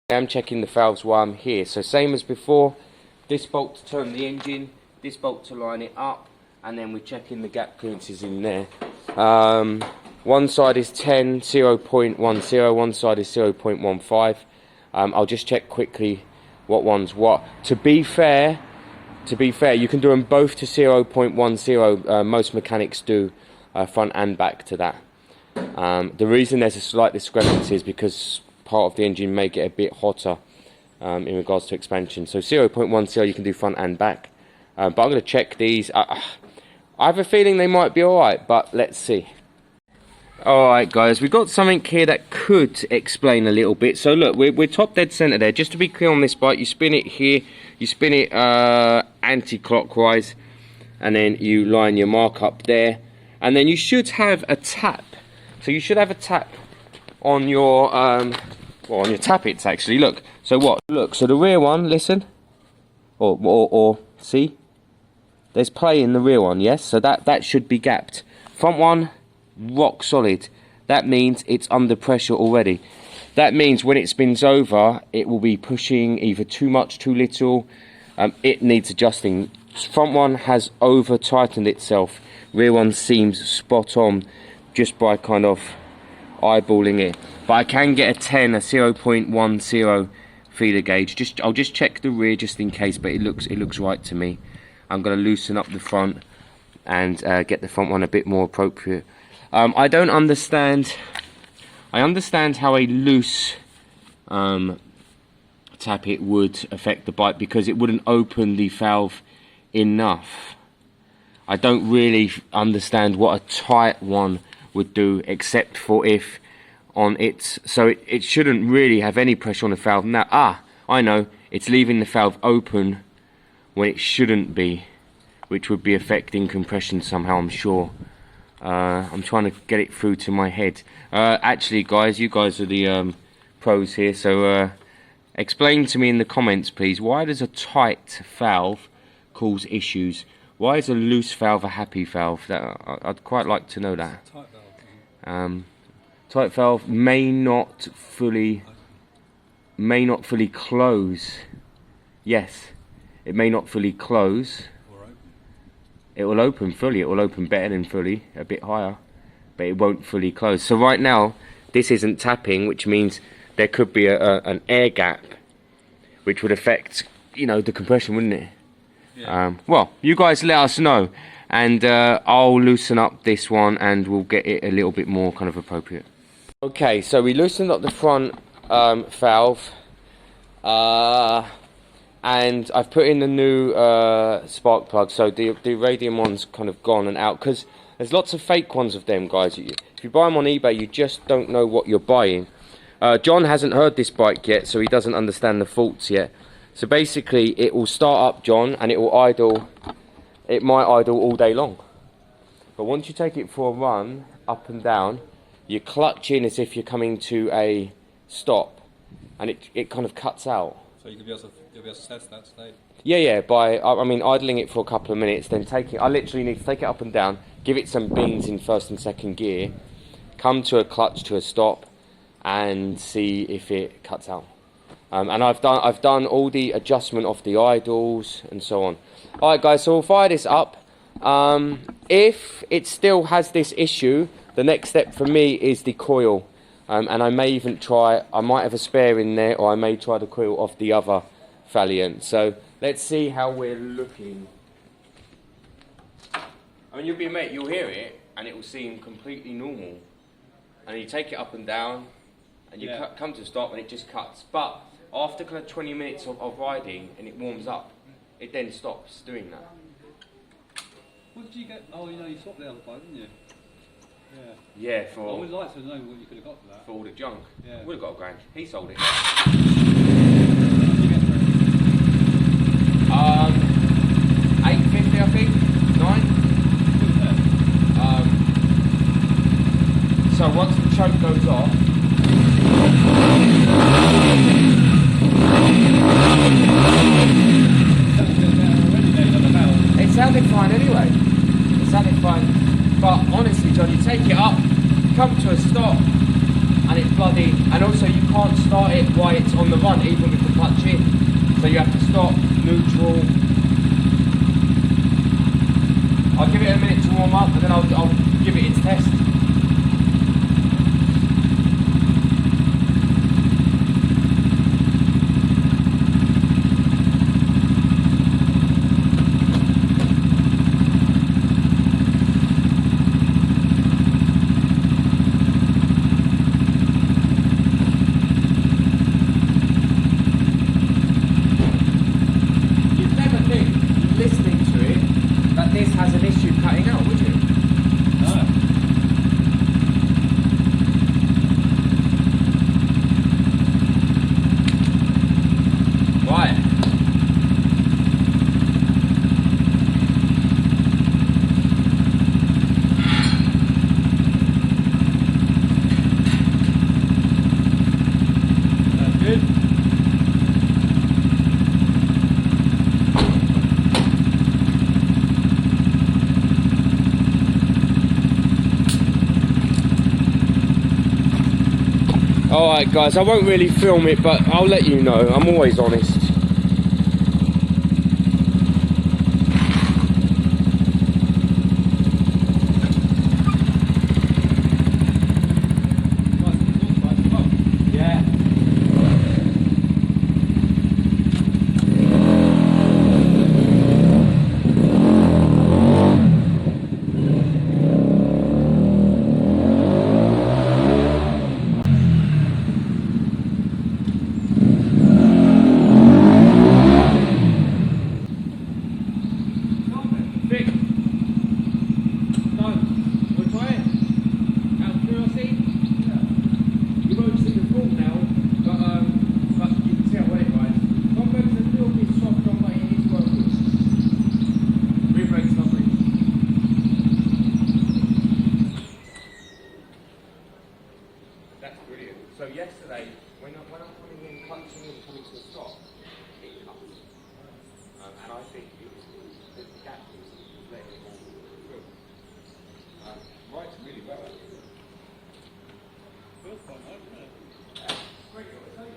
I'm checking the valves while I'm here. So same as before, this bolt to turn the engine, this bolt to line it up, and then we're checking the gap clearances in there. One side is 10, 0.10, one side is 0.15. I'll just check quickly what one's what. To be fair, you can do them both to 0.10. Most mechanics do front and back to that. The reason there's a slight discrepancy is because part of the engine may get a bit hotter in regards to expansion. So 0.10 you can do front and back. But I'm going to check these. I have a feeling they might be alright, but let's see. Alright guys, we've got something here that could explain a little bit. So look, we're top dead centre there. Just to be clear on this bike, you spin it here, you spin it anti-clockwise, and then you line your mark up there. And then you should have a tap. So you should have a tap on your, well, on your tappets actually, look. So what? Look, so the rear one, listen. Or see? There's play in the rear one, yes? So that should be gapped. Front one, rock solid. That means it's under pressure already. That means when it spins over, it will be pushing either too much, too little. It needs adjusting. Front one has over tightened itself. Rear one seems spot on just by kind of eyeballing it. But I can get a 10, a 0.10 feeder gauge. I'll just check the rear just in case, but it looks right to me. I'm going to loosen up the front and get the front one a bit more appropriate. I don't understand. I understand how a loose tappet would affect the bike because it wouldn't open the valve enough. I don't really understand what a tight one would do, except for if on its, so it shouldn't really have any pressure on the valve. Now, I know, it's leaving the valve open when it shouldn't be, which would be affecting compression somehow, I'm sure. I'm trying to get it through to my head. Actually, guys, you guys are the pros here, so explain to me in the comments, please, why does a tight valve cause issues? Why is a loose valve a happy valve? I'd quite like to know that. Tight valve may not fully close. Yes, it may not fully close. It will open fully. It will open better than fully, a bit higher, but it won't fully close. So right now, this isn't tapping, which means there could be an air gap, which would affect, you know, the compression, wouldn't it? Yeah. Well, you guys let us know, and I'll loosen up this one, and we'll get it a little bit more kind of appropriate. Okay, so we loosened up the front valve, and I've put in the new spark plug. So the radium one's kind of gone and out, because there's lots of fake ones of them, guys. If you buy them on eBay, you just don't know what you're buying. John hasn't heard this bike yet, so he doesn't understand the faults yet. So basically, it will start up, John, and it will idle. It might idle all day long. But once you take it for a run, up and down, you clutch in as if you're coming to a stop, and it kind of cuts out. So you'll be able to test that state? Yeah, by, I mean, idling it for a couple of minutes, then I literally need to take it up and down, give it some beans in first and second gear, come to a clutch to a stop, and see if it cuts out. And I've done all the adjustment of the idles and so on. Alright guys, so we'll fire this up. If it still has this issue, the next step for me is the coil. And I may even try, I might have a spare in there, or I may try the coil off the other Valiant. So let's see how we're looking. I mean, you'll hear it, and it will seem completely normal. And you take it up and down, and you come to a stop, and it just cuts. But after kind of 20 minutes of riding, and it warms up, it then stops doing that. What did you get? Oh, you know, you swapped the other bike, didn't you? Yeah, for... I would like to know what you could have got for that. For all the junk. Yeah. Would have got a grand. He sold it. 850, I think. 9. So once the choke goes off, it sounded fine anyway. It sounded fine. But honestly, John, you take it up, come to a stop, and it's bloody, and also you can't start it while it's on the run, even with the clutch in. So you have to stop, neutral. I'll give it a minute to warm up, and then I'll give it its test. Alright guys, I won't really film it, but I'll let you know. I'm always honest. That's brilliant. So yesterday, when I'm coming in, clutching in, coming to a stop, it cuts. And I think the gap is letting it all through. Rides really well. First one, isn't it? Yeah, great. I'll tell you.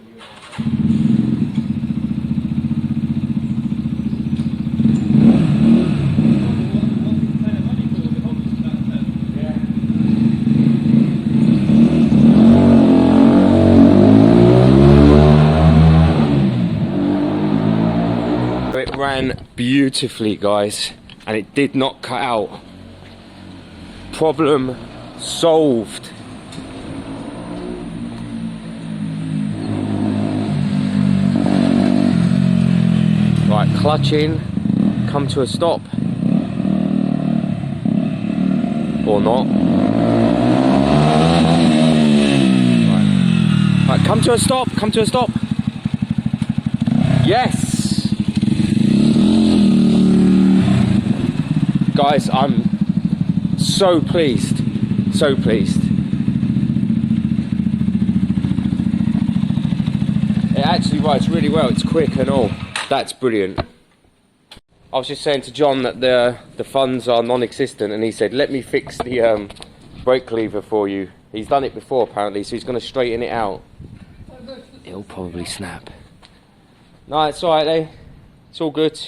It ran beautifully, guys, and it did not cut out. Problem solved. Right, clutch in, come to a stop. Or not. Right, come to a stop, come to a stop. Yes! Guys, I'm so pleased, so pleased. It actually rides really well, it's quick and all. That's brilliant. I was just saying to John that the funds are non-existent, and he said, let me fix the brake lever for you. He's done it before apparently, so he's going to straighten it out. It'll probably snap. No, it's alright, eh? It's all good.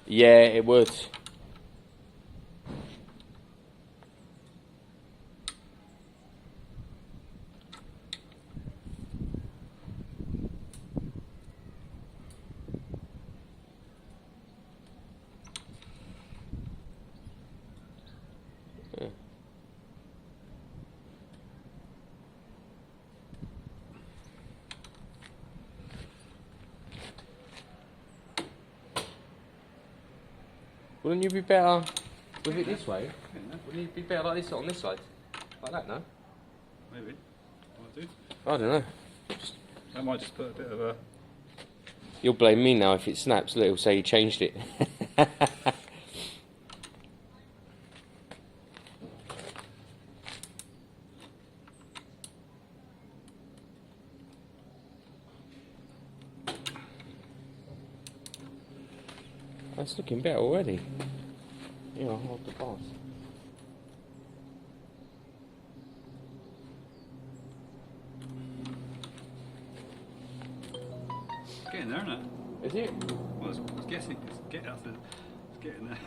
Yeah, it would. Yeah. Wouldn't you be better with it this way? Wouldn't you be better like this on this side? Like that, no? Maybe. Might do. I don't know. I might just put a bit of a... You'll blame me now if it snaps. It'll say you changed it. That's looking better already. Yeah, I'll hold the bars. getting there, isn't it? Is it? Well, it's getting there.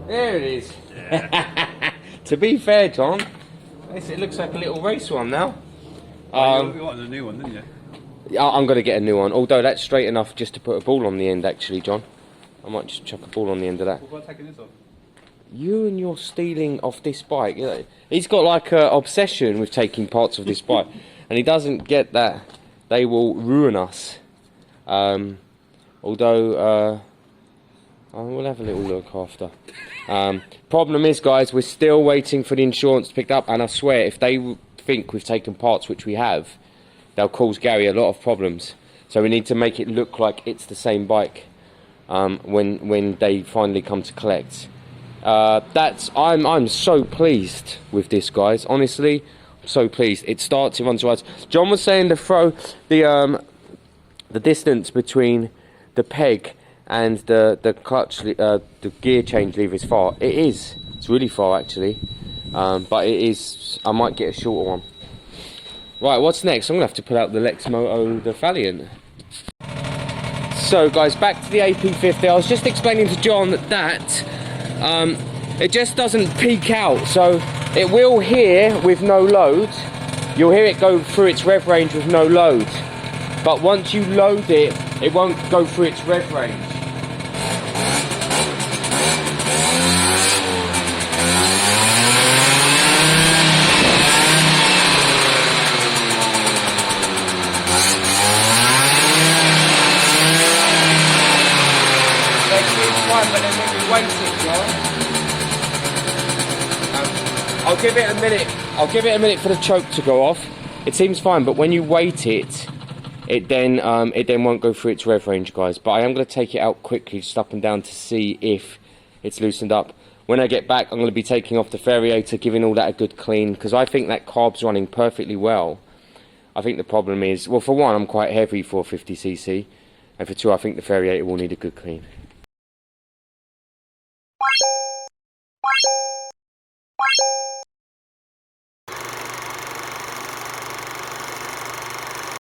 There it is. Yeah. To be fair, John, it looks like a little race one now. You wanted a new one, didn't you? I'm going to get a new one, although that's straight enough just to put a ball on the end, actually, John. I might just chuck a ball on the end of that. What about taking this off? You and your stealing off this bike. You know, he's got like an obsession with taking parts of this bike, and he doesn't get that they will ruin us. Although, we'll have a little look after. Problem is, guys, we're still waiting for the insurance to pick up, and I swear, if they think we've taken parts, which we have, they'll cause Gary a lot of problems. So we need to make it look like it's the same bike when they finally come to collect. I'm so pleased with this, guys. Honestly, I'm so pleased. It starts, it runs right. John was saying the distance between the peg and the clutch, the gear change lever is far. It is. It's really far, actually. But it is. I might get a shorter one. Right, what's next? I'm gonna have to put out the Lexmoto, the Valiant. So, guys, back to the AP50. I was just explaining to John that it just doesn't peak out. So it will hear with no load. You'll hear it go through its rev range with no load. But once you load it, it won't go through its rev range. But then when you wait it, I'll give it a minute. I'll give it a minute for the choke to go off. It seems fine, but when you wait it, it then won't go through its rev range, guys. But I am going to take it out quickly, just up and down, to see if it's loosened up. When I get back, I'm going to be taking off the variator, giving all that a good clean, because I think that carb's running perfectly well. I think the problem is, well, for one, I'm quite heavy for 50cc, and for two, I think the variator will need a good clean.